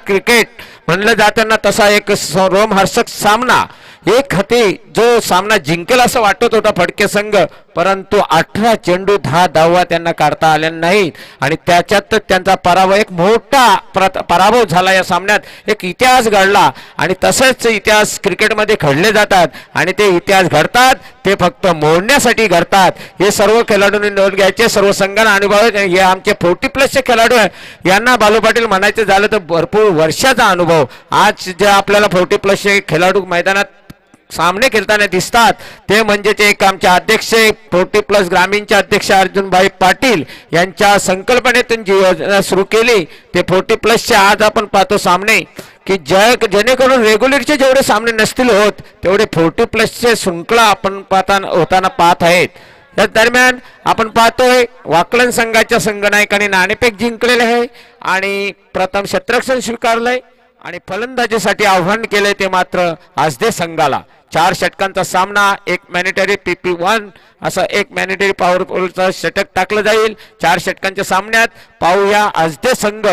Cricket म्हणलं जाताना तसा एक रोमहर्षक सामना, एक हाती जो सामना जिंकेल असं वाटत होता फडके संघ, परंतु 18 चेंडू 10 धावा त्यांना काढता आल्या नाहीत आणि त्याच्यात त्यांचा पराभव, एक मोठा पराभव झाला या सामन्यात. एक इतिहास घडला आणि तसेच इतिहास क्रिकेटमध्ये घडले जातात आणि ते इतिहास घडतात ते फक्त मोडण्यासाठी घडतात. हे सर्व खेळाडूंनी नोंद घ्यायचे, सर्व संघांना अनुभव. हे आमचे 40+ खेळाडू आहे, यांना बालू पाटील म्हणायचं झालं तर भरपूर वर्षाचा अनुभव. आज जे आपल्याला 40+ खेळाडू मैदानात सामने खेळताना दिसतात ते म्हणजे एक आमचे अध्यक्ष 40+ ग्रामीणचे अध्यक्ष अर्जुनभाई पाटील यांच्या संकल्पनेतून जी योजना सुरू केली ते 40+चे आज आपण पाहतो सामने की जेणेकरून रेग्युलरचे जेवढे सामने नसतील होत तेवढे 40+चे शृंखला आपण होताना पाहत आहेत. या दरम्यान आपण पाहतोय वाकलन संघाच्या संघनायकांनी नाणेफेक जिंकलेले आहे आणि प्रथम क्षेत्ररक्षण स्वीकारलंय आणि फलंदाजीसाठी आव्हान केले ते मात्र आजदे संघाला. 4 षटकांचा सामना, एक मॅनेटरी PP1 असं एक मॅनेटरी पॉवरफुलचं षटक टाकलं जाईल 4 षटकांच्या सामन्यात. पाहूया आजदे संघ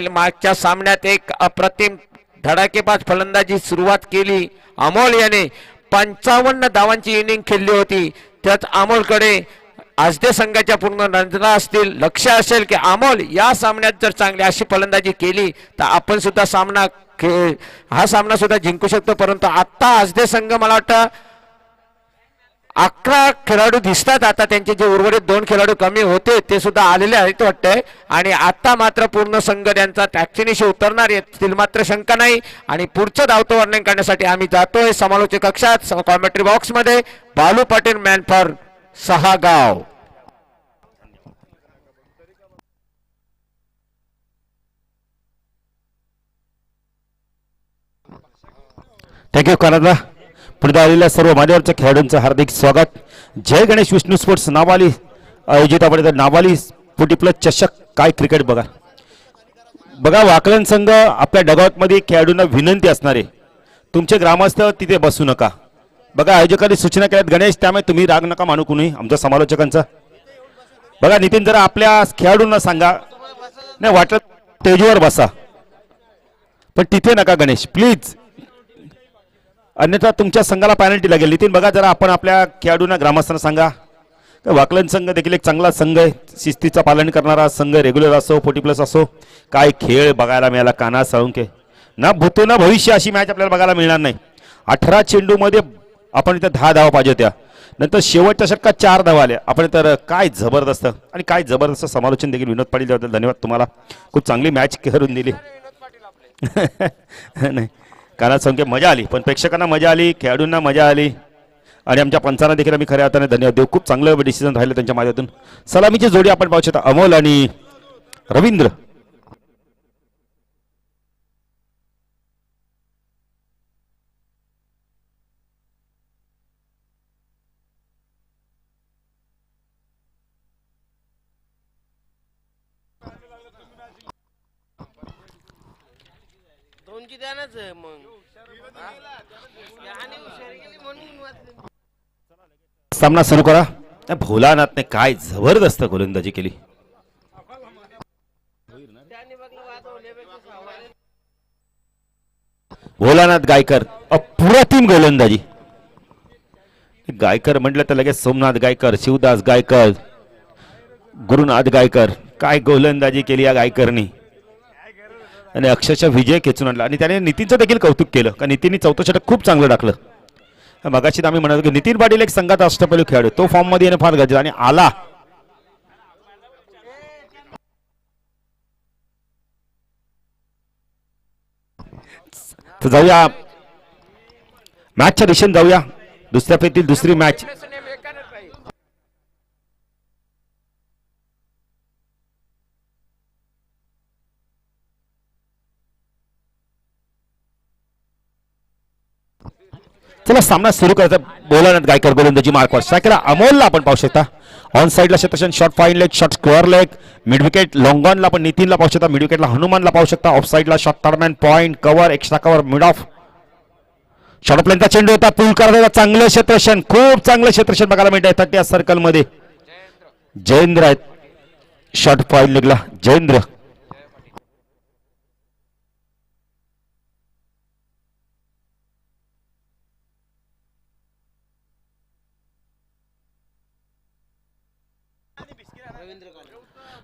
मागच्या सामन्यात एक अप्रतिम धडाकेबाज फलंदाजी सुरुवात केली. अमोल याने 55 धावांची इनिंग खेळली होती. त्यात अमोलकडे आजदे संघाच्या पूर्ण नजरा असतील, लक्ष असेल की अमोल या सामन्यात जर चांगली अशी फलंदाजी केली तर आपण सुद्धा हा सामना सुद्धा जिंकू शकतो. परंतु आता आजदे संघ मला वाटतं 11 खेळाडू दिसतात. आता त्यांचे जे उर्वरित 2 खेळाडू कमी होते ते सुद्धा आलेले आहेत वाटतंय आणि आता मात्र पूर्ण संघ त्यांचा टॅक्सीनिशी उतरणार येतील मात्र शंका नाही. आणि पुढचं धावतो वर्णन करण्यासाठी आम्ही जातोय समालोचक कक्षात कॉमेंट्री बॉक्स मध्ये. Balu Patil man for Sahagaon. Thank you कानादा. पुढे आलेल्या सर्व मान्यवरच्या खेळाडूंचं हार्दिक स्वागत. जय गणेश विष्णू स्पोर्ट्स नावाली आयोजित आपण नावाली 40+ चषक. काय क्रिकेट बघा बघा. वाकलन संघ आपल्या डगआउटमध्ये खेळाडूंना विनंती असणार आहे, तुमचे ग्रामस्थ तिथे बसू नका. बघा आयोजकांनी सूचना केल्यात गणेश, त्यामुळे तुम्ही राग नका मानू कुणी आमच्या समालोचकांचा. बघा नितीन जरा आपल्या खेळाडूंना सांगा, नाही वाटलं स्टेजवर बसा पण तिथे नका गणेश प्लीज, अन्यथा तुमच्या संघाला पेनल्टी लागेल. नितीन बघा जरा आपण आपल्या खेळाडूंना ग्रामस्थांना सांगा. वाकलन संघ देखील एक चांगला संघ आहे, शिस्तीचं पालन करणारा संघ, रेग्युलर असो 40+ असो. काय खेळ बघायला मिळाला, काना साळुंके ना भूतो ना भविष्य अशी मॅच आपल्याला बघायला मिळणार नाही. 18 चेंडूमध्ये आपण इथं 10 धावा पाहिजे होत्या, नंतर शेवटच्या षटकात 4 धावा आल्या आपण. तर काय जबरदस्त आणि काय जबरदस्त समालोचन देखील विनोद पाटील याबद्दल धन्यवाद तुम्हाला, खूप चांगली मॅच करून दिली. नाही काना संख्या मजा आली, पण प्रेक्षकांना मजा आली, खेळाडूंना मजा आली आणि आमच्या पंचांना देखील आम्ही खऱ्या अर्थाने धन्यवाद देऊ. खूप चांगलं डिसिजन राहिलं त्यांच्या माध्यमातून. सलामीची जोडी आपण पाहू शकता अमोल आणि रवींद्र. सामना सुरू करा. भोलानाथने काय जबरदस्त गोलंदाजी केली. भोलानाथ गायकर अप्रतिम गोलंदाजी. गायकर म्हटलं तर लगेच सोमनाथ गायकर, शिवदास गायकर, गुरुनाथ गायकर. काय गोलंदाजी केली या गायकरनी आणि अक्षरशः विजय खेचून आणला. आणि त्याने नितीनचं देखील कौतुक केलं का नितीनने 4थं षटक खूप चांगलं टाकलं. मगाशी आम्ही म्हणत की नितीन पाटील एक संघात अष्टपैलू खेळाडू, तो फॉर्म मध्ये येणं फार गरजेचं आणि आला. तर जाऊया मॅचच्या दिशेने जाऊया. दुसऱ्या फेरीतील दुसरी मॅच. चला सामना सुरू करायचा. भोलानाथ गायकर गोलंदाजी मार्कवर स्ट्रायकरला अमोलला आपण पाहू शकता. ऑन साइडला क्षेत्ररक्षण, short fine leg, short square leg, mid wicket long ऑनला आपण नितीनला पाहू शकता, मिड विकेटला हनुमानला पाहू शकता. ऑफ साइडला short third man, point, cover, extra cover, mid off. Short प्लेनचा चेंडू होता, पूल करता चांगलं क्षेत्ररक्षण, खूप चांगलं क्षेत्ररक्षण बघायला मिळतंय 30 सर्कल मध्ये. जयेंद्र आहेत. शॉर्ट फाईन लेगला जयेंद्र.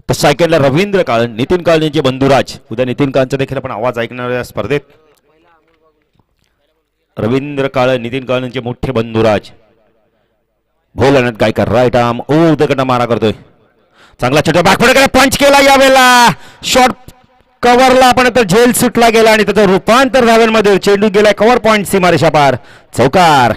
तर सायकलला रवींद्र काळ, नितीन काळ यांचे बंधुराज. उद्या नितीन काळांचा देखील आपण आवाज ऐकणार या स्पर्धेत. रवींद्र काळ, नितीन काळ यांचे मोठे बंधुराज. भोलानाथ गायकर राईट आर्म उदकडनं मारा करतोय. चांगला छोटा बॅकफुट पंच केला यावेळेला. शॉर्ट कव्हरला आपण तर झेल सुटला गेला आणि त्याचं रूपांतर धाव्यांमध्ये. चेंडू गेलाय कव्हर पॉइंट सीमारेषा पार. चौकार.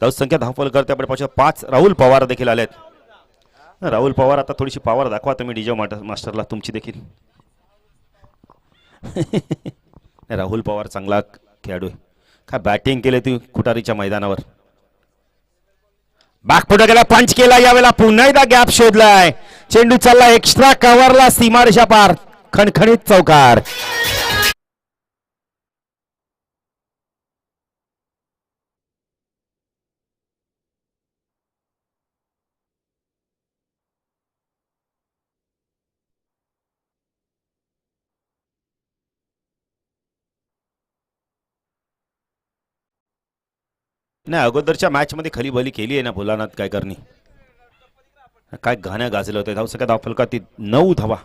धावसंख्या धावफल करते आपण पाहू 5. राहुल पवार देखील आलेत. राहुल पवार आता थोडीशी पॉवर दाखवा तुम्ही डीजे मास्टरला तुमची देखील. राहुल पवार चांगला खेळाडू आहे. काय बॅटिंग केले तू खुटारीच्या मैदानावर. बॅकफुट गेला पंच केला यावेळेला. पुन्हा एकदा गॅप शोधलाय. चेंडू चालला एक्स्ट्रा कव्हरला सीमारेषा पार. खणखणीत चौकार. नाही अगोदरच्या मॅच मध्ये खलीबली केली आहे ना भोलानाथ गायकरनी. काय गाणं गाजलं होतं. धावसंख्या धावफलकात 9 धावा.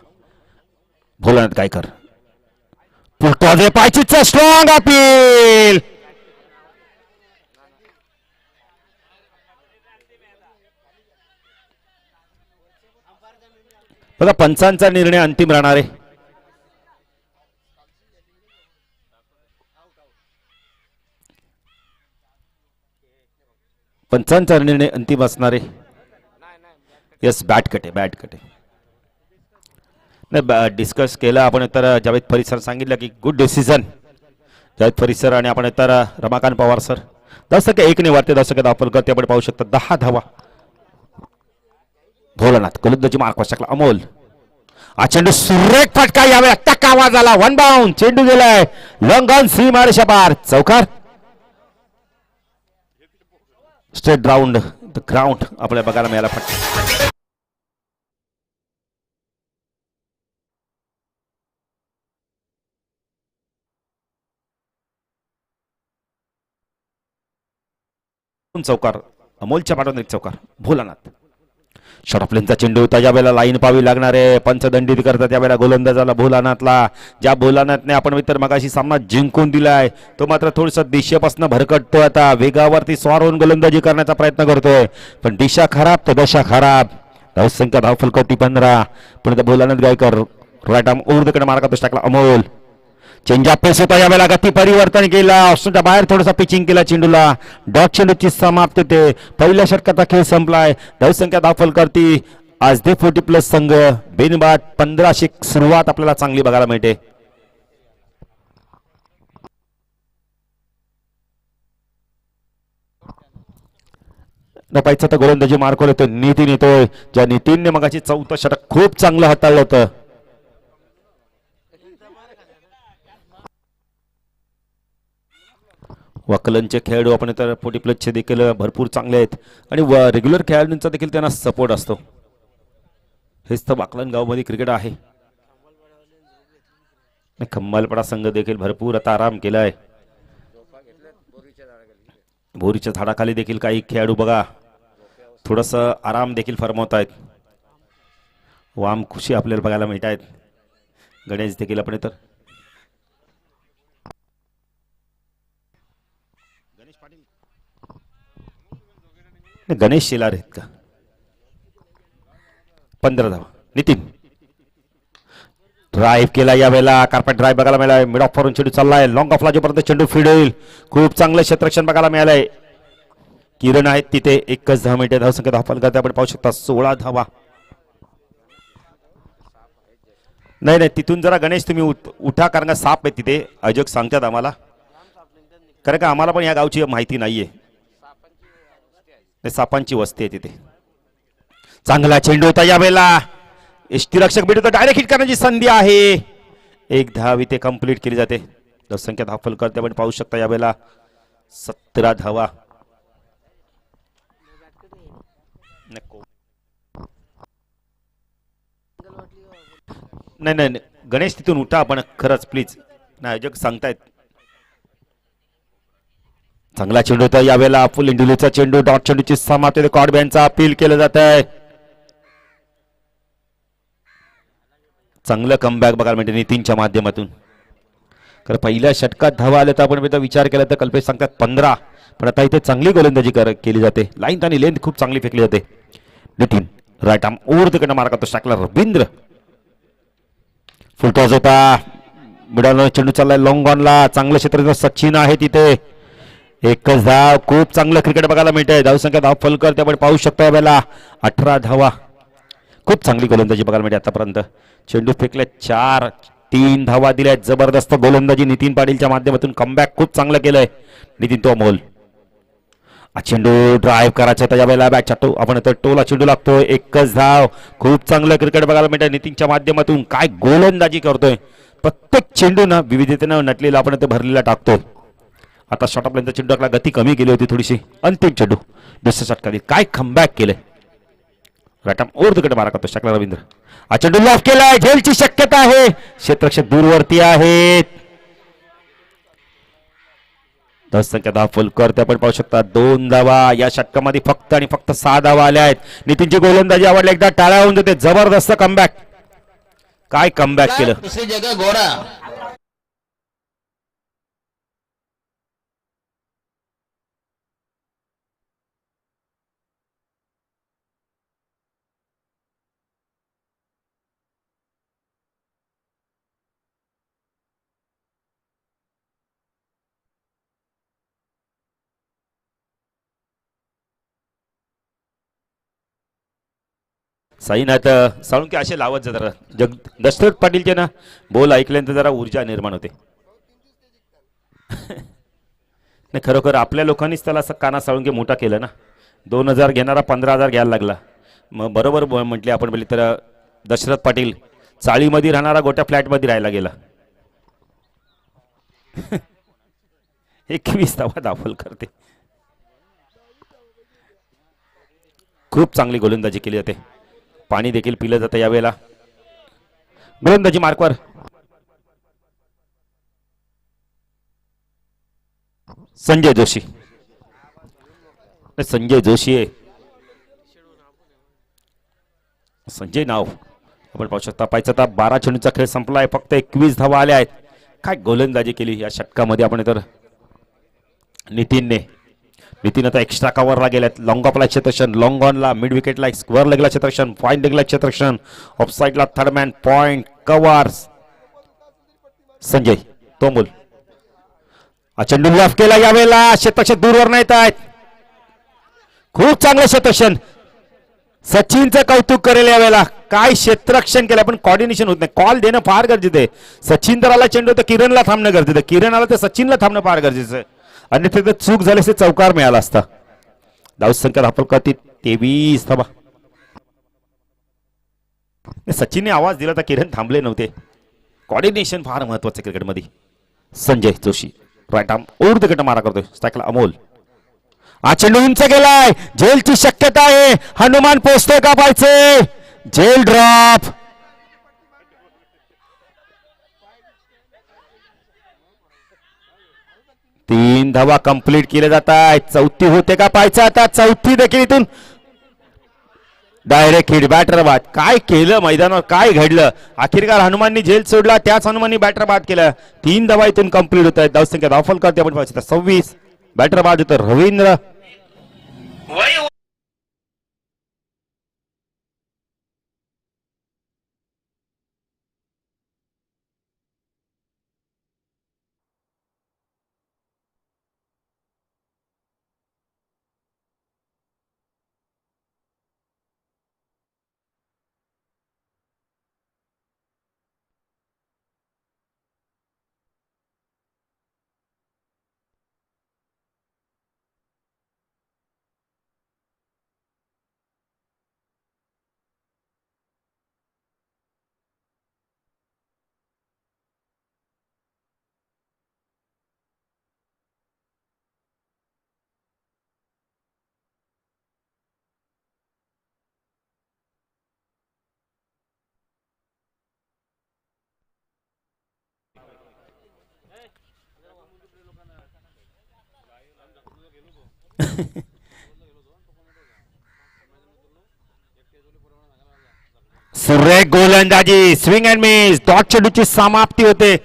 भोलानाथ गायकर पायचीचा स्ट्रॉंग अपील. बघा पंचांचा निर्णय अंतिम राहणार आहे. पंचांचा निर्णय अंतिम असणार आहे. यस बॅट कटे बॅट कटे. नाही डिस्कस केला आपण तर जावेद फरीद सर सांगितलं की good decision Javed Farid sir आणि आपण तर रमाकांत पवार सर. 10-1 वाढते. 10 धावफल करते आपण पाहू शकता. 10 धावा. भोलानाथ गोलंदाजी मार्क शकला. अमोल हा चेंडू सुरेख फटका यावेळी टक आवाज आला. 1 बाउंड. चेंडू गेलाय लॉंग ऑन सीमारेषा पार. चौकार. स्ट्रेट राऊंड द ग्राउंड आपल्याला बघायला मिळाला फटका. चौकार. अमोलच्या पाठवून एक चौकार. भोलानाथ शॉर्ट ऑफ लेनचा चेंडू होता. यावेळेला लाईन पावी लागणार आहे. पंचदंडित करतात यावेळेला गोलंदाजाला भोलानाथला. ज्या भोलानाथने आपण मित्र मगाशी सामना जिंकून दिलाय तो मात्र थोडंसं दिशेपासून भरकटतो. आता वेगावरती स्वार होऊन गोलंदाजी करण्याचा प्रयत्न करतोय पण दिशा खराब तर दशा खराब. धावसंख्या धावफलकोटी 15. पण भोलानाथ गायकर राईट आर्म उर्दकडे मार्गातच टाकला. अमोल चेंज ऑफ पेस होता. यावेळेला गती परिवर्तन केला. ऑप्शनच्या बाहेर थोडासा पिचिंग केला चेंडूला. डॉट चेंडूची समाप्त होते. पहिल्या षटकाचा खेळ संपलाय. धावसंख्या धावफल करती आज दे 40+ संघ बेनबाट 1500 सुरुवात आपल्याला चांगली बघायला मिळते. पाहिजे तर गोलंदाजी मार्कवर येतोय. नितीन येतोय. ज्या नितीनने मगाची 4थं षटक खूप चांगलं हाताळलं होतं. वकलनचे खेळाडू आपण तर 40+ देखील भरपूर चांगले आहेत आणि रेग्युलर खेळाडूंचा देखील त्यांना सपोर्ट असतो. हेच तर वाकलन गावमध्ये क्रिकेट आहे. खंबालपडा संघ देखील भरपूर आता आराम केलाय. बोरीच्या झाडाखाली देखील काही खेळाडू बघा थोडस आराम देखील फरमावत आहेत. वाम खुशी आपल्याला बघायला मिळत आहेत. गणेश देखील आपण तर गणेश शेलार आहेत का. 15 धावा. नितीन ड्राईव्ह केला यावेळेला. कार्पेट ड्राईव्ह बघायला मिळालाय. मिड ऑफ वरून चेंडू चाललाय. लॉंग ऑफला जोपर्यंत चेंडू फीड होईल खूप चांगलं क्षेत्ररक्षण बघायला मिळालंय. किरण आहेत तिथे. 1 धाव मिळते. धावसंख्या धावफल करते आपण पाहू शकता 16 धावा. नाही तिथून जरा गणेश तुम्ही उठा कारण का साप आहे तिथे. आयोजक सांगतात आम्हाला कारण का आम्हाला पण या गावची माहिती नाहीये. सापांची वस्ती आहे तिथे. चांगला चेंडू होता यावेळेला. यष्टीरक्षक भेटतो. डायरेक्ट हिट करण्याची संधी आहे. 1 धाव इथे कंप्लीट केली जाते. धावसंख्या धावफल करते आपण पाहू शकता यावेळेला 17 धावा. नाही नाही नाही. गणेश तिथून उठा आपण खरंच प्लीज. नाही आयोजक सांगतायत. चांगला चेंडू होता यावेळेला फुल इंडुलीचा चेंडू डॉट चेंडूची समाप्ती कॉड बॅनचा अपील केलं जात आहे. चांगलं कमबॅक बघायला मिळते नितीनच्या माध्यमातून. कारण पहिल्या षटकात धावा आल्या तर आपण विचार केला तर कल्पेश सांगतात 15, पण आता इथे चांगली गोलंदाजी केली जाते. लाईन आणि लेंथ खूप चांगली फेकली जाते. नितीन राईट आर्म ओव्हर तिकडनं मार करतो टाकला रवींद्र. फुलटॉस होता मिडाला चेंडू चाललाय लॉंग ऑनला. चांगलं क्षेत्र सचिन आहे तिथे. एकच धाव. खूप चांगलं क्रिकेट बघायला मिळतंय. धावसंख्या धाव फलकर आपण पाहू शकतो यावेळेला 18 धावा. खूप चांगली गोलंदाजी बघायला मिळते आतापर्यंत. चेंडू फेकले 4, 3 धावा दिल्या. जबरदस्त गोलंदाजी नितीन पाटीलच्या माध्यमातून. कमबॅक खूप चांगलं केलंय नितीन तोमोल. चेंडू ड्राईव्ह करायचा होता यावेळेला बॅट चाटू आपण टोला चेंडू लागतोय. एकच धाव. खूप चांगलं क्रिकेट बघायला मिळतंय नितीनच्या माध्यमातून. काय गोलंदाजी करतोय. प्रत्येक चेंडू ना विविधतेनं नटलेला आपण ते भरलेला टाकतोय. आता शॉटपर्यंत चेंडू टाकला. गती कमी केली होती थोडीशी. अंतिम चेंडू दुसऱ्या षटकात काय कमबॅक केलंय. राईट ओव्हर तिकडे मारा करतो शकला रवींद्र. चेंडू लॉफ केलाय. झेलची शक्यता आहे. क्षेत्ररक्षक दूरवरती आहेत. धावसंख्या धाव फुलकर ते आपण पाहू शकता 2 धावा. या षटकामध्ये फक्त आणि फक्त 6 धावा आल्या आहेत. नितीनची गोलंदाजी आवडली. एकदा टाळ्या होऊन जाते. जबरदस्त कमबॅक. काय कमबॅक केलं. दूसरी जगह घोड़ा. साईनाथ साळुंके असे लावत जरा दशरथ पाटीलचे ना बोल ऐकल्यानंतर जरा ऊर्जा निर्माण होते. नाही खरोखर आपल्या लोकांनीच त्याला असं काना साळुंके मोठा केलं ना. 2000 घेणारा 15,000 घ्यायला लागला. मग बरोबर म्हटले आपण बोलले तर दशरथ पाटील चाळीमध्ये राहणारा गोट्या फ्लॅटमध्ये राहायला गेला. 21 धावा दाखल करते. खूप चांगली गोलंदाजी केली जाते. पाणी देखील पिलं जातं यावेळेला. गोलंदाजी मार्कवर संजय जोशी. संजय जोशी आहे. संजय नाव आपण पाहू शकता. पाहिजे आता 12 चेंडूचा खेळ संपलाय. फक्त 21 धावा आल्या आहेत. काय गोलंदाजी केली या षटकामध्ये आपण तर नितीन आता एक्स्ट्रा कव्हरला गेल्यात. लॉंग ऑफला क्षेत्ररक्षण, लॉंग ऑनला, मिड विकेटला स्क्वेअर लेगला क्षेत्ररक्षण, फाईन लेगला क्षेत्ररक्षण, ऑफ साईडला third man point covers. Sanjay तोमोल चेंडू लॉफ केला यावेळेला. क्षेत्ररक्षक दूरवर नाहीत आहेत. खूप चांगलं क्षेत्ररक्षण. सचिनचं कौतुक करेल यावेळेला. काय क्षेत्ररक्षण केलं पण कॉर्डिनेशन होत नाही. कॉल देणं फार गरजेचं आहे. सचिन तर आला चेंडू तर किरणला थांबणं गरजेचं आहे. किरण आला तर सचिनला थांबणं फार गरजेचं आहे. आणि तिथे चूक झाली असते चौकार मिळाला असता. धावसंख्या धापलकाती 23 धावा. सचिनने आवाज दिला तर किरण थांबले नव्हते. कॉर्डिनेशन फार महत्वाचं क्रिकेटमध्ये. Sanjay Joshi right arm over the मारा करतोय. स्ट्राईकला अमोल. चेंडू उंच गेलाय. झेलची शक्यता आहे. हनुमान पोचतोय का पाहिजे. झेल ड्रॉप. तीन धावा कंप्लीट केले जात आहेत. चौथी होते का पाहायचं आता. चौथी देखील इथून डायरेक्ट हिट बॅटर बाद. काय केलं मैदानावर. काय घडलं. आखिरकार हनुमाननी झेल सोडला. त्याच हनुमाननी बॅटर बाद केलं. 3 धावा इथून कंप्लीट होत आहेत. धावसंख्या धावफल करते आपण पाहिजे 26. बॅटर बाद होतं रवींद्र. सुरेख गोलंदाजी, स्विंग अँड मिस, डॉट चेंडूची समाप्ती होते.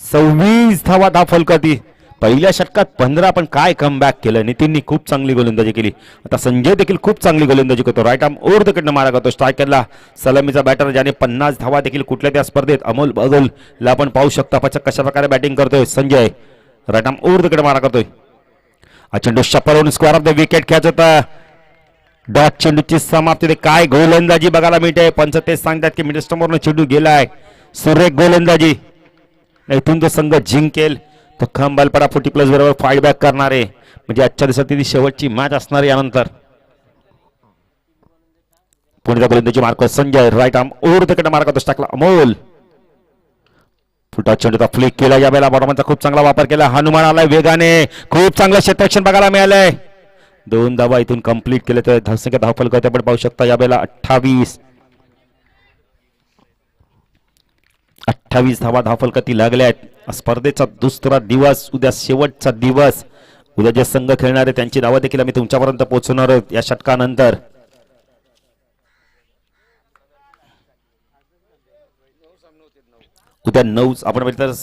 26 धावा फलकाती. पहिल्या षटकात 15, पण काय कमबॅक केलं. नितीननी खूप चांगली गोलंदाजी केली. आता संजय देखील खूप चांगली गोलंदाजी करतो. राईट आर्म ओव्हरकडनं मारा करतो. स्ट्रायकरला सलामीचा बॅटर, ज्याने 50 धावा देखील कुठल्या त्या स्पर्धेत अमोल बगलला आपण पाहू शकता. कशा प्रकारे बॅटिंग करतोय संजय. राईट आर्म ओव्हरकडे मारा करतोय. हा चेंडू शपलवून स्क्वेअर ऑफ द विकेट खेच होता. डॉट चेंडूची समाप्ती. काय गोलंदाजी बघायला मिळते. पंच तेच सांगतात की मिडल स्टंपवरून चेंडू गेलाय. सुरेख गोलंदाजी. इथून जो संघ जिंकेल तो खंब बलपडा 40+ बरोबर फाईट बॅक करणार आहे. म्हणजे आजच्या दिवसात ती शेवटची मॅच असणार यानंतर. पुढच्या गोलंदाजी mark Sanjay. Right arm over तिकडे मार्क करतो. टाकला अमोल. फुटा चेंडूचा फ्लिक केला. या वेळेला बॉटमचा खूप चांगला वापर केला. हनुमान आलाय वेगाने. खूप चांगलं क्षेत्ररक्षण बघायला मिळालंय. 2 धावा इथून कंप्लीट केले तर धावसंख्या धावफलक आपण पाहू शकता. या वेळेला 28 धावा धावफलकाती लागल्या आहेत. स्पर्धेचा दुसरा दिवस उद्या, शेवटचा दिवस. उद्या जे संघ खेळणार आहे त्यांची नावं देखील आम्ही तुमच्यापर्यंत पोहोचवणार आहोत या षटकानंतर. उद्या 9 आपण बघितलं,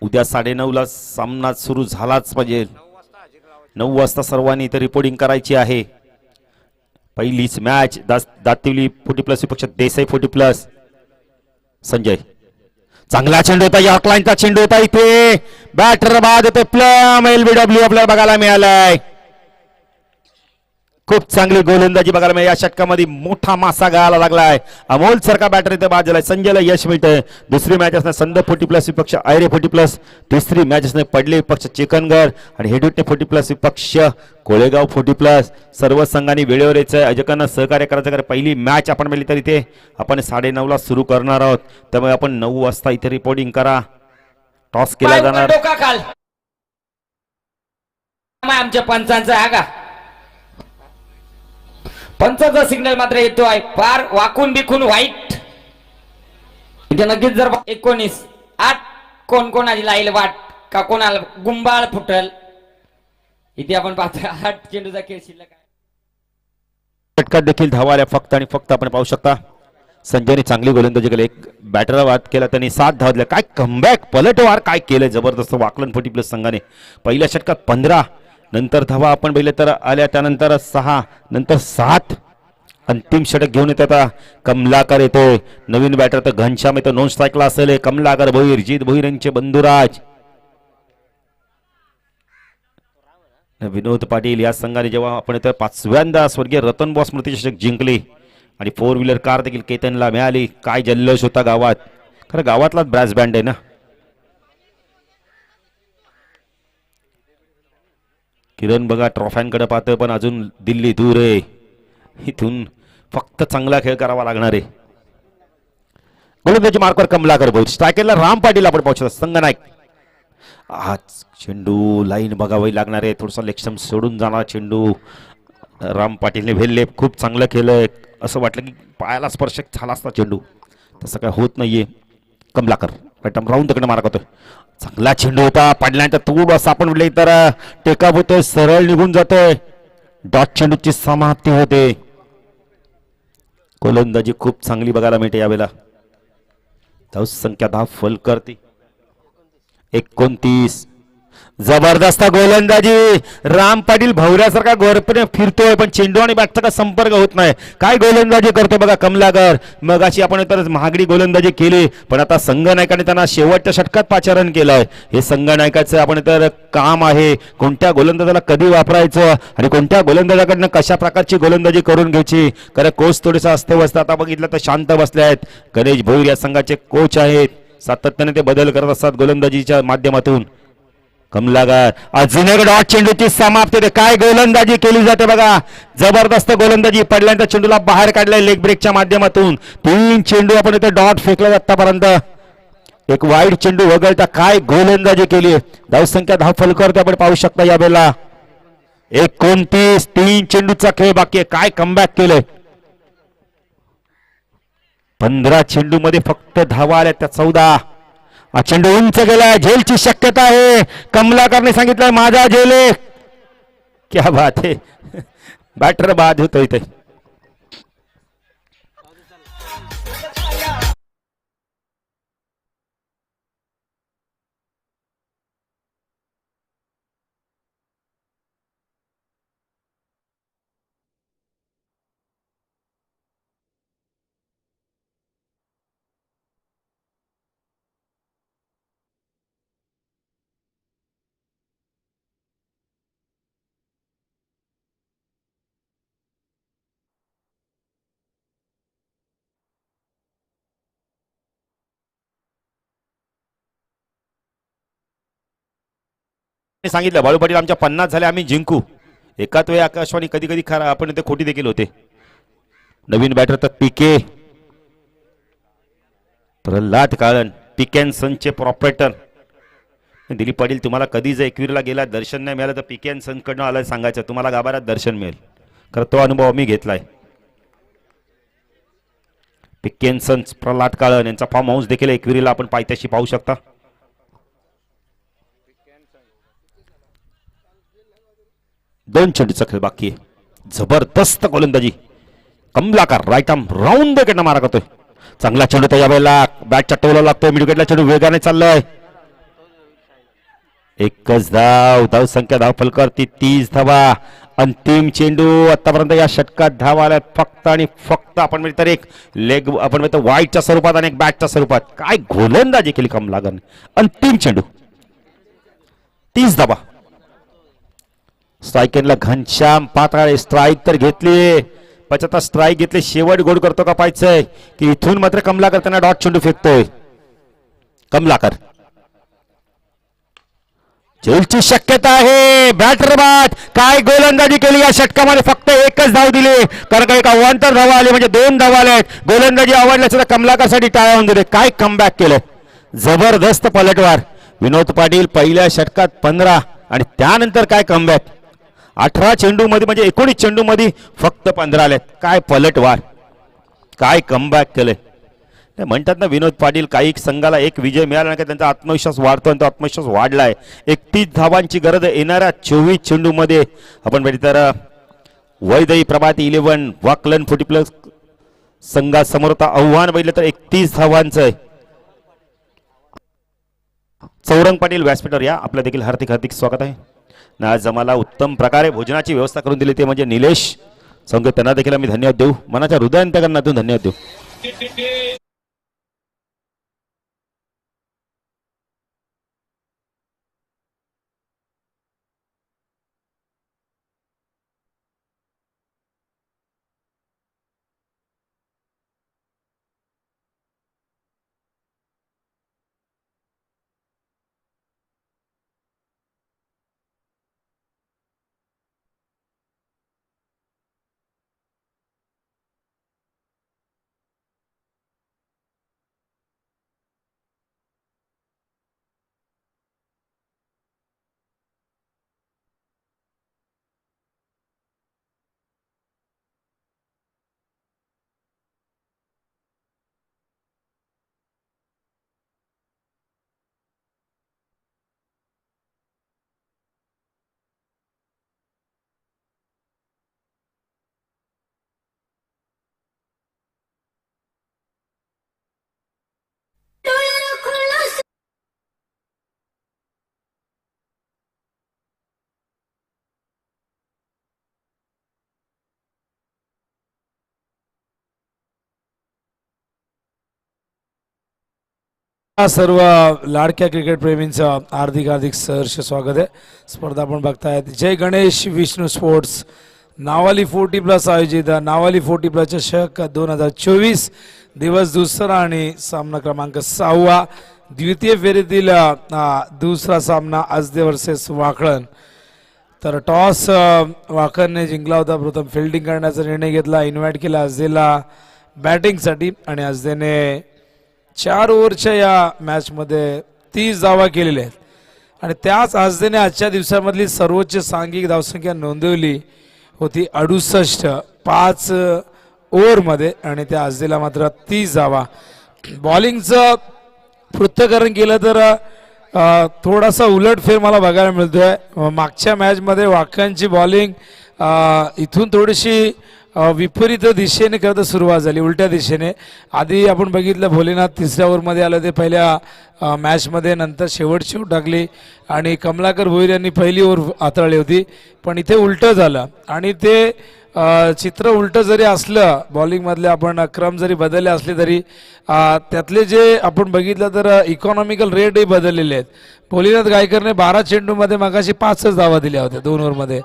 उद्या 9:30 सामना सुरू झालाच पाहिजे. 9 वाजता सर्वांनी इथे रिपोर्टिंग करायची आहे. पहिलीच मॅच दातिवली 40+ विपक्ष देसाई 40+. संजय चांगला चेंडू होता. यॉर्क लाईनचा चेंडू होता. इथे बॅटर बाद होते. प्लम LBW आपल्याला बघायला मिळालाय. खूप चांगली गोलंदाजी बघायला मिळाली. या षटकामध्ये मोठा मासा गाळायला लागलाय. अमोल सारखा बॅटर इथे बाद झालाय. संजयला यश मिळतंय. दुसरी मॅच असणार संद 40+ विपक्ष आयरे 40+. तिसरी मॅच असणार पडले विपक्ष चिकनगड आणि हेडविटने 40+ विपक्ष कोळेगाव 40+. सर्व संघांनी वेळेवर यायचं, अजकांना सहकार्य करायचं. कारण पहिली मॅच आपण मिळली तर इथे आपण 9:30ला सुरू करणार आहोत. त्यामुळे आपण 9 वाजता इथे रिपोर्टिंग करा. टॉस केला जाणार. आमच्या पंचांचा हा का पंचाचा सिग्नल मात्र येतो आहे. फार वाकून बिकून वाईट. इथे नक्कीच जर 19 8 कोणाची लाईल वाट का कोणाला गुंबाळ फुटल. इथे आपण पाहतो 8 चेंडूचा खेळ शिल्लक आहे. षटकात देखील धावा आल्या फक्त आणि फक्त आपण पाहू शकता. संजयने चांगली गोलंदाजी केली. एक बॅटरला वाद केला त्यांनी. 7 धावा दिल्या. काय कमबॅक पलटवार काय केलंय जबरदस्त वाकलन 40+ संघाने. पहिल्या षटकात 15, नंतर धावा आपण पहिले तर आल्या, त्यानंतर 6, नंतर 7. अंतिम षटक घेऊन येत आता कमलाकर येतोय. नवीन बॅटर तर घनश्याम येतो. नॉन स्ट्राईकला असेल कमलाकर भोईर, जीत भोईर यांचे बंधुराज. विनोद पाटील या संघाने जेव्हा आपण इथं 5व्यांदा स्वर्गीय रतन बॉस स्मृती चषक जिंकले आणि 4 व्हीलर कार देखील केतनला मिळाली. काय जल्लोष होता गावात. खरं गावातलाच ब्रॅस बँड आहे ना. किरण बघा ट्रॉफ्यांकडे पाहतोय पण अजून दिल्ली दूर आहे. इथून फक्त चांगला खेळ करावा लागणार आहे. गोलंदाजी मार्कवर कमलाकर भाऊ. स्ट्रायकरला राम पाटील आपण पाहू शकतो. संघनायक. आज चेंडू लाईन बघावी लागणार आहे. थोडासा लेक्सम सोडून जाणार चेंडू. राम पाटीलने भेलले खूप चांगलं केलंय. असं वाटलं की पायाला स्पर्श झाला असता चेंडू. तसं काय होत नाहीये. कमलाकर राऊंड तिकडे मारा करतोय. चांगला चेंडू होता. पडल्यानंतर थोडंसं आपण म्हटलं तर टेकअप होतोय. सरळ निघून जातोय. डॉट चेंडूची समाप्ती होते. गोलंदाजी खूप चांगली बघायला मिळते यावेळेला. धावसंख्या 10 फलकरती 29. जबरदस्त गोलंदाजी. राम पाटील भवऱ्यासारखा गोरपणे फिरतोय पण चेंडू आणि बॅटचा काय संपर्क होत नाही. काय गोलंदाजी करतो बघा कमलाकर. मग अशी आपण तर महागडी गोलंदाजी केली पण आता संघनायकाने त्यांना शेवटच्या षटकात पाचारण केलंय. हे संघनायकाचं आपण तर काम आहे. कोणत्या गोलंदाजाला कधी वापरायचं आणि कोणत्या गोलंदाजाकडनं कशा प्रकारची गोलंदाजी करून घ्यायची. कारण कोच थोडेसा अस्तव्यस्त. आता बघितलं तर शांत बसले आहेत. गणेश भोईर या संघाचे कोच आहेत. सातत्याने ते बदल करत असतात गोलंदाजीच्या माध्यमातून. कमलाकर अजून एक डॉट चेंडूची समाप्ती. काय गोलंदाजी केली जाते बघा. जबरदस्त गोलंदाजी. पडल्यानंतर चेंडूला बाहेर काढलाय लेग ब्रेकच्या माध्यमातून. 3 चेंडू आपण इथे डॉट फेकले आतापर्यंत. एक वाईड चेंडू वगळता काय गोलंदाजी केली. धावसंख्या 10 फलकावरती आपण पाहू शकता या वेळेला 29. 3 चेंडूचा खेळ बाकी आहे. काय कमबॅक केलंय. 15 चेंडू मध्ये फक्त धावा आल्या त्या 14. हा चेंडू उंच गेला, झेलची शक्यता आहे. कमलाकरने सांगितलं माझा झेल आहे. क्या बात आहे, बॅटर बाद होतो इथे. सांगितलं बाळू पाटील आमच्या 50 झाले, आम्ही जिंकू. एकाच वेळी आकाशवाणी कधी कधी खरा आपण ते खोटी देखील होते. नवीन बॅटर तर पीके प्रल्हाद काळन, पिकॅन्सनचे प्रॉपरेटर. दिलीप पाटील तुम्हाला कधी जर एकविरीला गेला दर्शन नाही मिळालं तर पिकॅन्सन कडनं आलं सांगायचं, तुम्हाला गाभाऱ्यात दर्शन मिळेल. खरं तो अनुभव आम्ही घेतलाय. पिकॅन्सन प्रल्हाद काळन यांचा फार्म हाऊस देखील एकविरीला आपण पायथ्याशी पाहू शकता. दोन चेंडूचा खेळ बाकी आहे. जबरदस्त गोलंदाजी कमलाकर राईट आर्म राऊंड विकेटनं मारा करतोय. चांगला चेंडू त्या वेळेला बॅटच्या टोला लागतोय. मिड विकेटला चेंडू वेगाने चाललाय. एकच धाव संख्या धाव फलकावरती 30 धावा. अंतिम चेंडू आतापर्यंत या षटकात धावा आल्यात फक्त आणि फक्त आपण म्हणजे तर एक लेग आपण म्हणतो वाईटच्या स्वरूपात आणि एक बॅटच्या स्वरूपात. काय गोलंदाजी केली कमलाकरने. अंतिम चेंडू 30 धावा. स्ट्राईकरला घनश्याम पाताळे स्ट्राईक तर घेतली, 75 स्ट्राईक घेतली. शेवट गोड करतो का पाहायचंय की इथून मात्र कमलाकर त्यांना डॉट चेंडू फेकतोय. कमलाकर झेलची शक्यता आहे. बॅटर बाद. काय गोलंदाजी केली या षटकामध्ये. फक्त एकच धाव दिली कारण का एक अवांतर धावा आली म्हणजे 2 धावा आल्या. गोलंदाजी आवडल्या सुद्धा कमलाकरसाठी टाळ्या होऊन दिले. काय कमबॅक केलं. जबरदस्त पलटवार. विनोद पाटील पहिल्या षटकात 15 आणि त्यानंतर काय कमबॅक. 18 चेंडू मध्ये म्हणजे 19 चेंडू मध्ये फक्त 15 आलेत. काय पलटवार, काय कमबॅक केलंय. म्हणतात ना विनोद पाटील काही संघाला एक विजय मिळाला नाही का त्यांचा आत्मविश्वास वाढतो आणि तो आत्मविश्वास वाढलाय. 31 धावांची गरज येणाऱ्या 24 चेंडू मध्ये आपण बघितलं तर वैदई प्रभाती 11 वाकलन 40+ संघासमोर आव्हान बघितलं तर 31 धावांचं आहे. चौरंग पाटील व्यासपीठावर या, आपलं देखील हार्दिक हार्दिक स्वागत आहे. आज आम्हाला उत्तम प्रकारे भोजनाची व्यवस्था करून दिली ते म्हणजे निलेश संघ, त्यांना देखील आम्ही धन्यवाद देऊ. मनाच्या हृदयांतकरणातून धन्यवाद देऊ. सर्व लाडक्या क्रिकेट प्रेमींचं हार्दिक हार्दिक सहर्ष स्वागत आहे. स्पर्धा आपण बघतायत जय गणेश विष्णू स्पोर्ट्स नावाली 40+ आयोजित नावाली 40+ चषक 2024 दिवस दुसरा आणि सामना क्रमांक 6. द्वितीय फेरीतील दुसरा सामना आजदे वर्सेस वाकळण. तर टॉस वाकणने जिंकला होता. प्रथम फिल्डिंग करण्याचा निर्णय घेतला. इन्व्हाइट केला आजदेला बॅटिंगसाठी आणि आजदेने 4 ओव्हरच्या या मॅचमध्ये 30 धावा केलेल्या आहेत आणि त्याच आजदेने आजच्या दिवसामधली सर्वोच्च सांघिक धावसंख्या नोंदवली होती 68 5 ओव्हरमध्ये आणि त्या आजदेला मात्र 30 धावा. बॉलिंगचं पृथक्करण केलं तर थोडासा उलटफेर मला बघायला मिळतोय. मागच्या मॅचमध्ये वाकांची बॉलिंग इथून थोडीशी विपरीत दिशेने करता सुरुवात झाली, उलट्या दिशेने. आधी आपण बघितलं भोलेनाथ तिसऱ्या ओव्हरमध्ये आलं ते पहिल्या मॅचमध्ये, नंतर शेवटची ओव्हर टाकली आणि कमलाकर भोईर यांनी पहिली ओव्हर हाताळली होती. पण इथे उलटं झालं आणि ते चित्र उलटं जरी असलं, बॉलिंगमधले आपण क्रम जरी बदलले असले तरी त्यातले जे आपण बघितलं तर इकॉनॉमिकल रेटही बदललेले आहेत. भोलेनाथ गायकरने 12 चेंडूमध्ये मगाशी 5च धावा दिल्या होत्या 2 ओव्हरमध्ये,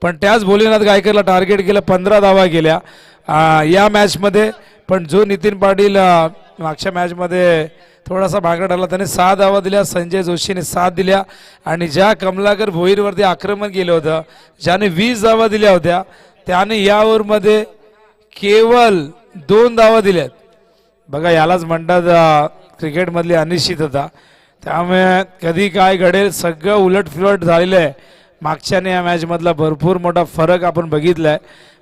पण त्याच भोलेनाथ गायकरला टार्गेट केलं, 15 धावा गेल्या या मॅचमध्ये. पण जो नितीन पाटील मागच्या मॅचमध्ये थोडासा भागा ठरला, त्याने 6 धावा दिल्या, संजय जोशीने 7 दिल्या आणि ज्या कमलाकर भोईरवरती आक्रमण केलं होतं, ज्याने 20 धावा दिल्या होत्या, त्याने या ओव्हरमध्ये केवळ 2 धावा दिल्यात. बघा, यालाच म्हणतात क्रिकेटमधली अनिश्चितता. त्यामुळे कधी काय घडेल सगळं उलटफुलट झालेलं आहे. मागच्याने या मॅचमधला भरपूर मोठा फरक आपण बघितलाय.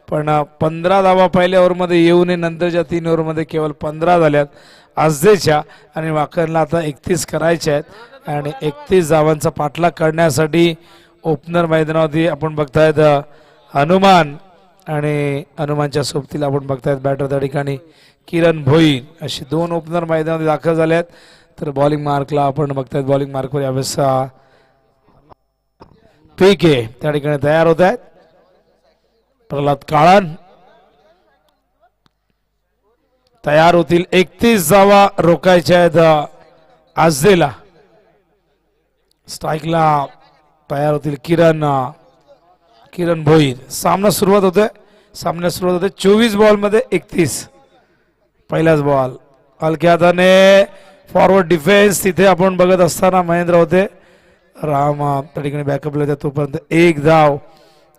पण 15 धावा पहिल्या ओव्हरमध्ये येऊ नये, नंतरच्या 3 ओव्हरमध्ये केवळ 15 झाल्यात आजदेच्या आणि वाकरला आता 31 करायचे आहेत आणि 31 धावांचा पाठलाग करण्यासाठी ओपनर मैदानावरती आपण बघतायत हनुमान आणि हनुमानच्या सोबतीला आपण बघतायत बॅटर त्या ठिकाणी किरण भोईर, अशी 2 ओपनर मैदानात दाखल झाले आहेत. तर बॉलिंग मार्कला आपण बघतायत, बॉलिंग मार्कवर यावेळेस पीके त्या ठिकाणी तयार होत आहेत. प्रल्हाद काळन तयार होतील, 31 धावा रोखायच्या आहेत आजदेला. स्ट्राईकला तयार होतील किरण भोईर. सामना सुरुवात होतोय, 24 बॉलमध्ये 31. पहिलाच बॉल हलक्या हाताने फॉरवर्ड डिफेन्स, तिथे आपण बघत असताना महेंद्र होते, राम त्या ठिकाणी बॅकअपला होते. तोपर्यंत 1 धाव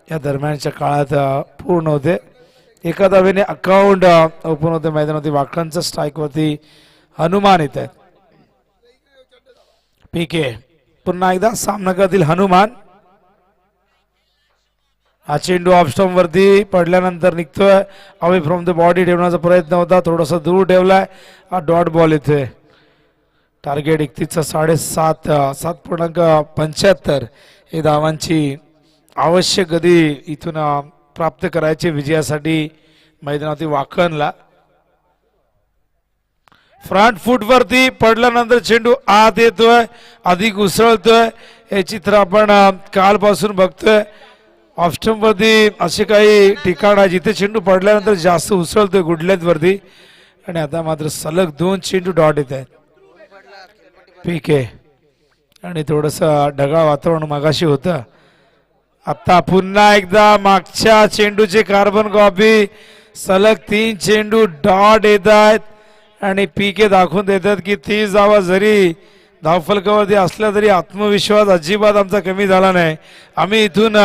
या दरम्यानच्या काळात पूर्ण होते. एका धावेने अकाउंट ओपन होते मैदानावरती. वाकांच्या स्ट्राईकवरती हनुमान येत आहेत. पीके पुन्हा एकदा सामना करतील हनुमान. हा चेंडू ऑफस्टॉम वरती पडल्यानंतर निघतोय, अवे फ्रॉम द बॉडी ठेवण्याचा प्रयत्न होता, थोडासा दूर ठेवलाय. हा डॉट बॉल येतोय. टार्गेट 31चा 7.75 हे धावांची आवश्यक गती इथून प्राप्त करायचे विजयासाठी मैदानावरती वाकणला. फ्रंट फूट वरती पडल्यानंतर चेंडू आत येतोय, अधिक उसळतोय. हे चित्र आपण कालपासून बघतोय. ऑफस्टंप वरती असे काही ठिकाण आहे जिथे चेंडू पडल्यानंतर जास्त उसळतोय गुडलेत वरती, आणि आता मात्र सलग 2 चेंडू डॉट येत आहेत. पीके आणि थोडस ढगाळ वातावरण मगाशी होतं. आता पुन्हा एकदा मागच्या चेंडूचे कार्बन कॉपी, सलग 3 चेंडू डॉट येत आहेत आणि पीके दाखवून देतात की 30 धावा जरी धावफलकावरती असल्या तरी आत्मविश्वास अजिबात आमचा कमी झाला नाही. आम्ही इथून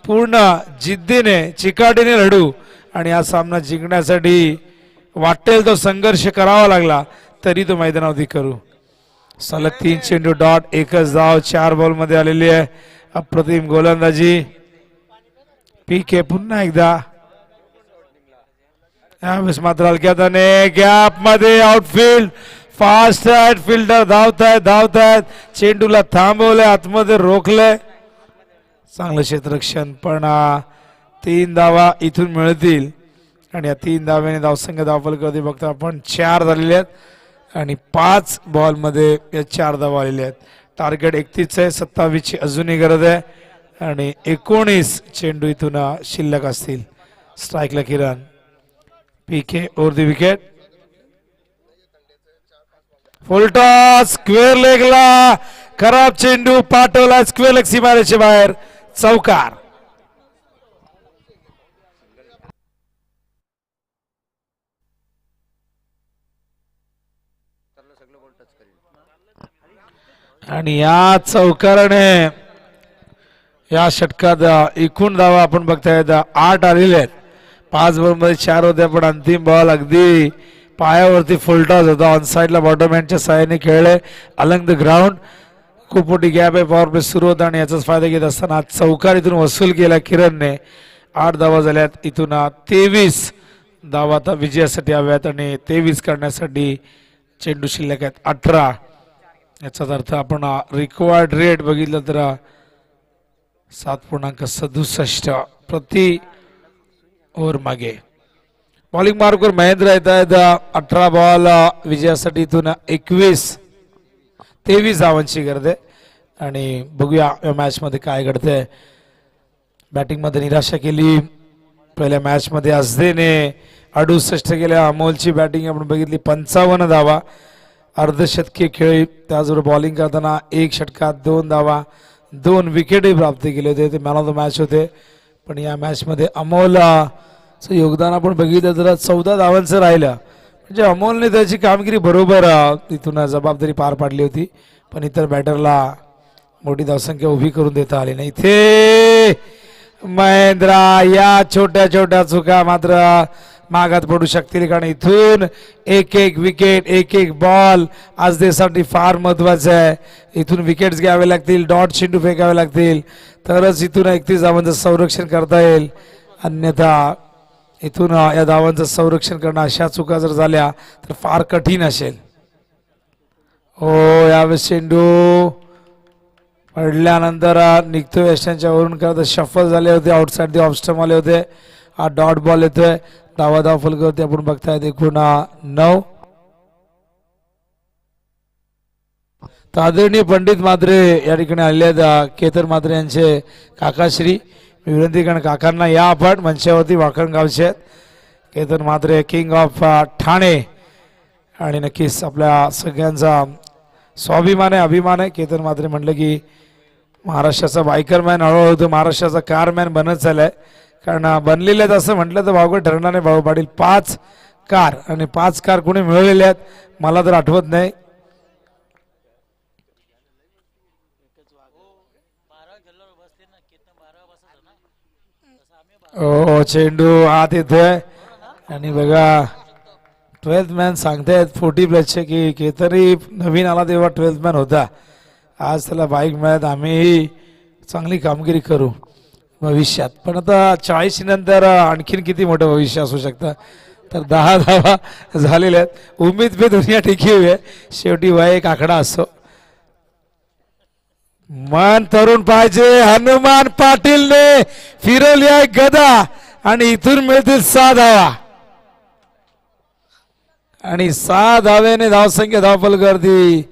पूर्ण जिद्दीने चिकाटीने लढू आणि हा सामना जिंकण्यासाठी वाटेल तो संघर्ष करावा लागला तरी तो मैदानावरती करू. सलग 3 चेंडू डॉट, 1च धाव 4 बॉलमध्ये आलेली आहे. अप्रतिम गोलंदाजी. पीके पुन्हा एकदा यावेळेस मात्र हलक्याताने गॅप मध्ये आउटफील्ड, फास्ट आहेत फिल्डर, धावतायत चेंडूला थांबवलंय, आतमध्ये रोखलंय. चांगलं क्षेत्ररक्षण, पण 3 धावा इथून मिळतील आणि या 3 धाव्याने धावसंख्या धावफलकावरती बघता आपण 4 झालेले आहेत आणि 5 बॉलमध्ये या 4 धावा आलेल्या आहेत. टार्गेट 31 आहे, 27ची अजूनही गरज आहे आणि 19 चेंडू इथून शिल्लक असतील. स्ट्राईकला Kiran. PK over the wicket. Full toss, square लेगला खराब चेंडू पाठवला, स्क्वेअर लेग सीमारेषे बाहेर, चौकार. आणि या चौकाराने या षटकात एकूण धावा आपण बघतायत 8 आलेले आहेत. 5 बॉलमध्ये 4 होत्या, पण अंतिम बॉल अगदी पायावरती फुलटॉस होता. ऑन साईडला बॉटम हँडच्या साहाय्याने खेळले अलंग द ग्राउंड. खूप मोठी गॅप आहे, पॉवर प्ले सुरू होता आणि याचाच फायदा घेत असताना चौकार इथून वसूल केला किरणने. 8 धावा झाल्यात, इथून 23 धावा आता विजयासाठी हव्यात आणि 23 करण्यासाठी चेंडू शिल्लक आहेत 18. याचाच अर्थ आपण रिक्वायर्ड रेट बघितलं तर 7.67 प्रति ओव्हर मागे. बॉलिंग मार्कवर महेंद्र येत आहेत. 18 बॉल विजयासाठी इथून 23 धावांची गरज आहे. आणि बघूया या मॅच मध्ये काय घडतंय. बॅटिंग मध्ये निराशा केली पहिल्या मॅच मध्ये असदेने 68 केल्या. अमोलची बॅटिंग आपण बघितली 55 धावा अर्धशतकी खेळी. त्याचबरोबर बॉलिंग करताना 1 षटकात 2 धावा 2 विकेटही प्राप्त केले होते. ते मॅन ऑफ द मॅच होते. पण या मॅच मध्ये अमोल योगदान आपण बघितलं तर 14 धावांचं राहिलं. म्हणजे अमोलने त्याची कामगिरी बरोबर तिथून जबाबदारी पार पाडली होती. पण इतर बॅटरला मोठी धावसंख्या उभी करून देता आली नाही. इथे महेंद्रा या छोट्या छोट्या चुका मात्र मागात पडू शकतील. कारण इथून एक विकेट एक बॉल आज देशासाठी फार महत्वाचं आहे. इथून विकेट्स घ्यावे लागतील, डॉट चेंडू फेकावे लागतील तरच इथून 31 धावांचं संरक्षण करता येईल. अन्यथा इथून या धावांचं संरक्षण करणं अशा चुका जर झाल्या तर फार कठीण असेल. हो यावेळेस चेंडू पडल्यानंतर निघतोय यशांच्या वरून करत शफल झाले होते. आउटसाइड दी ऑफ स्टंप आले होते. हा डॉट बॉल येतोय. धाव फलकावरती आपण बघतायत एकूण 9. आदरणीय पंडित मात्रे या ठिकाणी आलेले आहेत. केतन मात्रे यांचे काकाश्री. मी विनंती करण काकांना या आपण मंचावरती वाकण गावचे आहेत. केतन मात्रे किंग ऑफ ठाणे आणि नक्कीच आपल्या सगळ्यांचा स्वाभिमान आहे, अभिमान आहे. केतन मात्रे म्हटलं की महाराष्ट्राचा बायकरमॅन हळूहळू तो महाराष्ट्राचा कारमॅन बनत चाललाय. कारण बनलेले आहेत असं म्हटलं तर भाऊगड ठरणार नाही. भाऊ पाटील 5 कार आणि 5 कार कोणी मिळवलेले आहेत मला तर आठवत नाही. ओ चेंडू आत येतोय आणि बघा 12th मॅन सांगतायत 40+ की केतरी नवीन आला तेव्हा 12th मॅन होता. आज त्याला बाईक मिळत आम्हीही चांगली कामगिरी करू भविष्यात. पण आता 40 नंतर आणखीन किती मोठं भविष्य असू शकतं. तर 10 धावा झालेल्या आहेत. उम्मीद पे दुनिया टिकी हुई आहे. शेवटी वय एक आकडा असतो. मन तरुण पाहिजे. हनुमान पाटीलने फिरवली आहे गदा आणि इथून मिळतील 6 धावा आणि 6 धाव्याने धावसंख्या धावफल गर्दी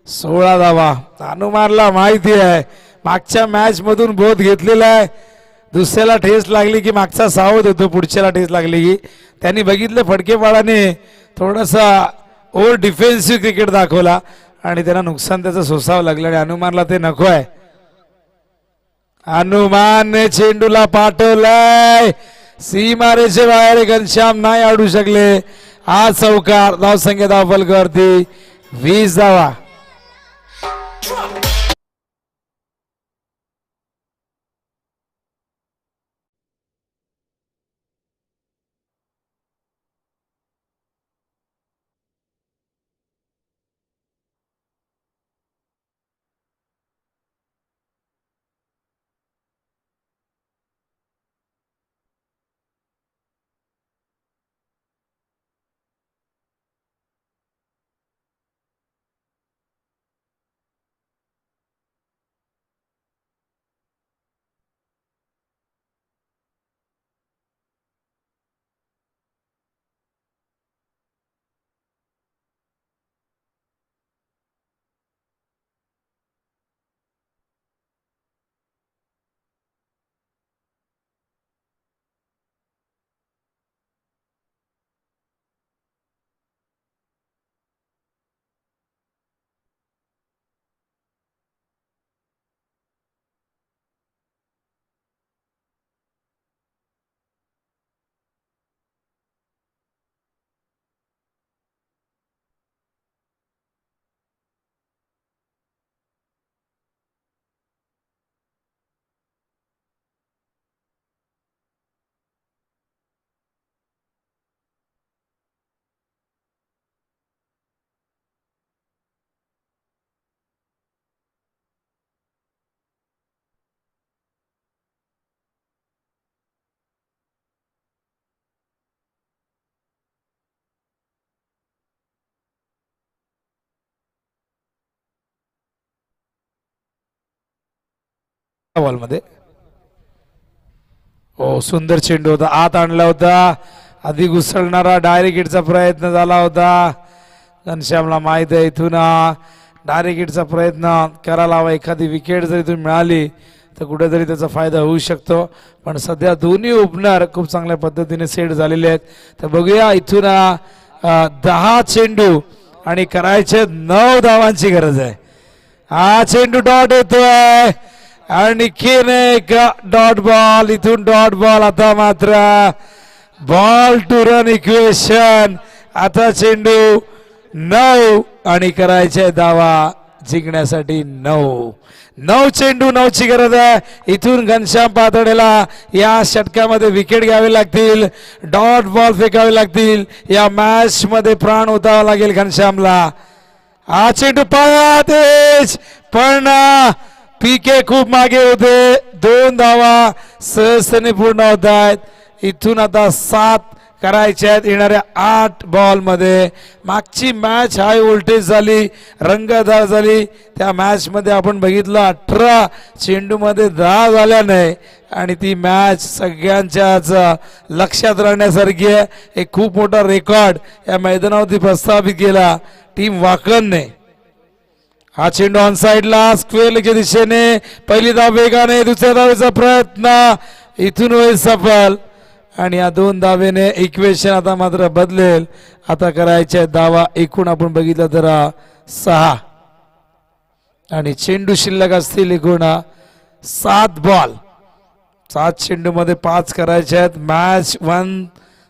16 धावा. हनुमानला माहिती आहे मागच्या मॅच मधून बोध घेतलेला आहे. दुसऱ्याला ठेस लागली की मागचा सावध होतो, पुढच्याला ठेस लागली की त्यांनी बघितलं फडकेपाडाने थोडासा ओव्हर डिफेन्सिव्ह क्रिकेट दाखवला आणि त्यांना नुकसान त्याचं सोसावं लागलं आणि हनुमानला ते नको आहे. हनुमानने चेंडूला पाठवलाय सीमारेषे बाहेर. घनश्याम नाही आडू शकले. हा चौकार. धावसंख्या धावफल करते 20 धावा. बॉलमध्ये. हो, सुंदर चेंडू होता, आत आणला होता, आधी घुसळणारा डायरेक्ट हिटचा प्रयत्न झाला होता. घनश्यामला माहित आहे इथून डायरेक्ट हिटचा प्रयत्न करायला हवा. एखादी विकेट जर इथून मिळाली तर कुठेतरी त्याचा फायदा होऊ शकतो. पण सध्या दोन्ही ओपनर खूप चांगल्या पद्धतीने सेट झालेले आहेत. तर बघूया इथून 10 चेंडू आणि करायचे 9 धावांची गरज आहे. हा चेंडू डॉट येतोय आणखीन एक डॉट बॉल, इथून डॉट बॉल. आता मात्र बॉल टू रन इक्वेशन. आता चेंडू 9 आणि करायचे धावा जिंकण्यासाठी 9 चेंडू 9ची गरज आहे. इथून घनश्याम पातळेला या षटकामध्ये विकेट घ्यावे लागतील, डॉट बॉल फेकावे लागतील, या मॅच मध्ये प्राण ओतावा लागेल घनश्यामला. हा चेंडू पायात पण पीके खूप मागे होते. 2 धावा सहजतेने पूर्ण होत आहेत. इथून आता 7 करायचे आहेत येणाऱ्या 8 बॉल मध्ये. मागची मॅच हाय व्होल्टेज झाली, रंगतदार झाली. त्या मॅच मध्ये आपण बघितलं 18 चेंडू मध्ये 10 झाल्या नाही आणि ती मॅच सगळ्यांच्याच लक्षात राहण्यासारखी आहे. एक खूप मोठा रेकॉर्ड या मैदानावरती प्रस्थापित केला टीम वाकणने. हा चेंडू ऑन साइडला स्क्वेअरच्या दिशेने, पहिली धाव वेगाने, दुसऱ्या धावेचा प्रयत्न इथून होईल सफल आणि या 2 धावेने इक्वेशन आता मात्र बदलेल. आता करायचे धावा एकूण आपण बघितलं तर 6 आणि चेंडू शिल्लक असतील एकूण 7 बॉल. 7 चेंडू मध्ये 5 करायचे आहेत. मॅच 1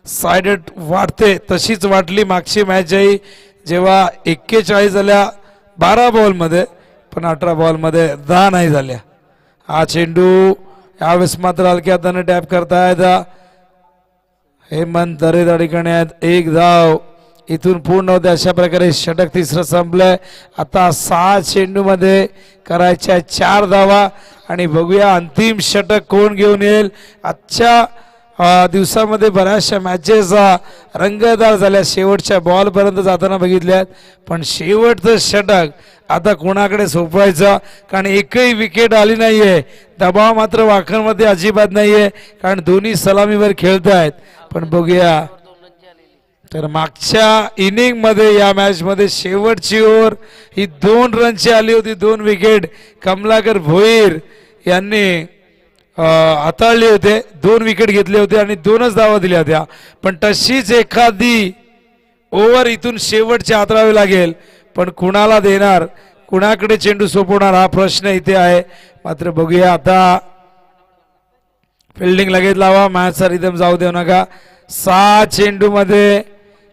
साइडेड वाटते, तशीच वाटली मागची मॅचही जेव्हा 41 झाल्या 12 बॉल मध्ये, पण 18 बॉल मध्ये 10 नाही झाल्या. हा चेंडू यावेळेस मात्र हलक्या हाताने टॅप करतायत हेमंत दरेद ठिकाणी आहेत. 1 धाव इथून पूर्ण होते. अशा प्रकारे षटक तिसरं संपलंय. आता 6 चेंडू मध्ये करायच्या 4 धावा आणि बघूया अंतिम षटक कोण घेऊन येईल. आजच्या दिवसामध्ये बऱ्याचशा मॅचेस रंगतदार झाल्या, शेवटच्या बॉल पर्यंत जाताना बघितल्यात, पण शेवटचं षटक आता कोणाकडे सोपवायचं, कारण एकही विकेट आली नाहीये. दबाव मात्र वाखरमध्ये अजिबात नाहीये, कारण दोन्ही सलामीवर खेळत आहेत. पण बघूया, तर मागच्या इनिंग मध्ये या मॅच मध्ये शेवटची ओव्हर ही 2 रनची आली होती. 2 विकेट कमलाकर भोईर यांनी हाताळले होते, 2 विकेट घेतले होते आणि 2च धावा दिल्या होत्या. पण तशीच एखादी ओव्हर इथून शेवटची हाताळावी लागेल, पण कुणाला देणार, कुणाकडे चेंडू सोपवणार हा प्रश्न इथे आहे. मात्र बघूया, आता फिल्डिंग लगेच लावा, मॅचचा रिदम जाऊ देऊ नका. 6 चेंडू मध्ये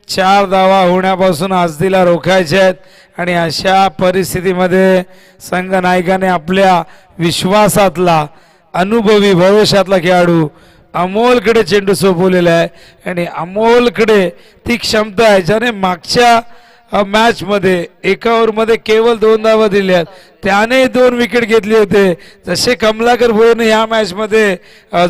4 धावा होण्यापासून आजदीला रोखायचे आहेत आणि अशा परिस्थितीमध्ये संघ नायकाने आपल्या विश्वासातला, अनुभवी, भविष्यातला खेळाडू अमोलकडे चेंडू सोपवलेला आहे आणि अमोलकडे ती क्षमता आहे ज्याने मागच्या मॅच मध्ये एका ओव्हर मध्ये केवळ 2 धावा दिल्यात, त्याने 2 विकेट घेतले होते. जसे कमलाकर भोईरने या मॅच मध्ये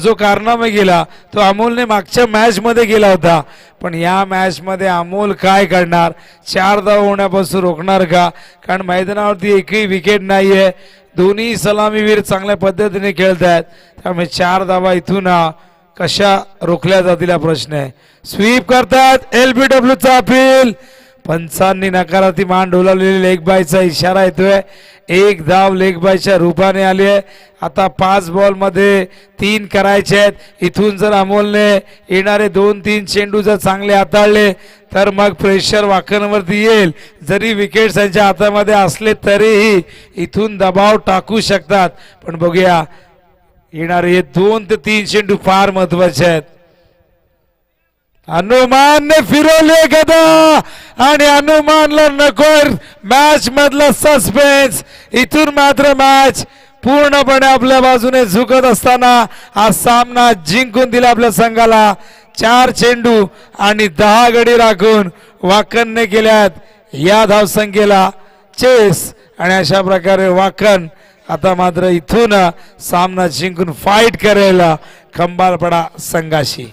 जो कारनामा केला तो अमोलने मागच्या मॅच मध्ये केला होता. पण या मॅच मध्ये अमोल काय करणार, 4 धावा होण्यापासून रोखणार का? कारण मैदानावरती एकही विकेट नाहीये, दोन्ही सलामीवीर चांगल्या पद्धतीने खेळत आहेत. त्यामुळे 4 धावा इथून कशा रोखल्या जातील हा प्रश्न आहे. स्वीप करतात, LBW चा अपील, पंचांनी नकारार्थी मान डोलावलेली लेग बायचा इशारा येतोय. 1 धाव लेग बायच्या रूपाने आली आहे. आता 5 बॉल मध्ये 3 करायचे आहेत. इथून जर अमोलने येणारे 2-3 चेंडू जर चांगले हाताळले तर मग प्रेशर वाकणवरती येईल. जरी विकेट्स त्यांच्या हातामध्ये असले तरीही इथून दबाव टाकू शकतात. पण बघूया, येणारे हे 2 ते 3 चेंडू फार महत्वाचे आहेत. हनुमानने फिरवले गदा आणि हनुमानला नकोय मॅच मधला सस्पेन्स. इथून मात्र मॅच पूर्णपणे आपल्या बाजूने झुकत असताना हा सामना जिंकून दिला आपल्या संघाला. 4 चेंडू आणि 10 गडी राखून वाकणने केल्यात या धावसंख्येला चेस आणि अशा प्रकारे वाकण आता मात्र इथून सामना जिंकून फाईट करेल खंबाळपडा संघाशी.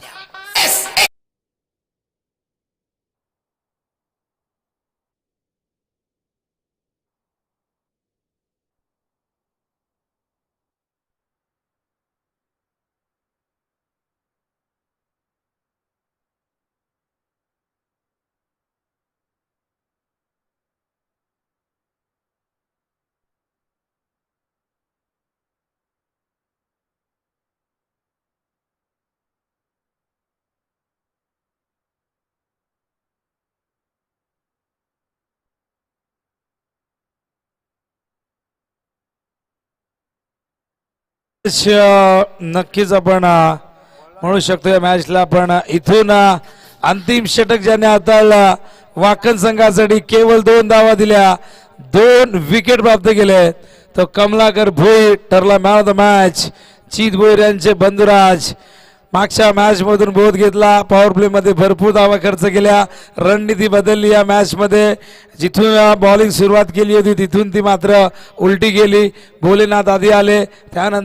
नक्कीच आपण म्हणू शकतो या मॅचला. पण इथून अंतिम षटक ज्याने हाताळला वाकण संघासाठी केवळ 2 धावा दिल्या, 2 विकेट प्राप्त केले, तो कमलाकर भोई ठरला मॅन ऑफ द मॅच. चित भोईर यांचे बंधुराज मागच्या मॅच मधून बोध घेतला, पॉवर प्ले मध्ये भरपूर धावा खर्च केल्या, रणनीती बदलली या मॅच मध्ये. जिथून बॉलिंग सुरुवात केली होती तिथून ती मात्र उलटी गेली. भोलेनाथ आधी आले, त्यानंतर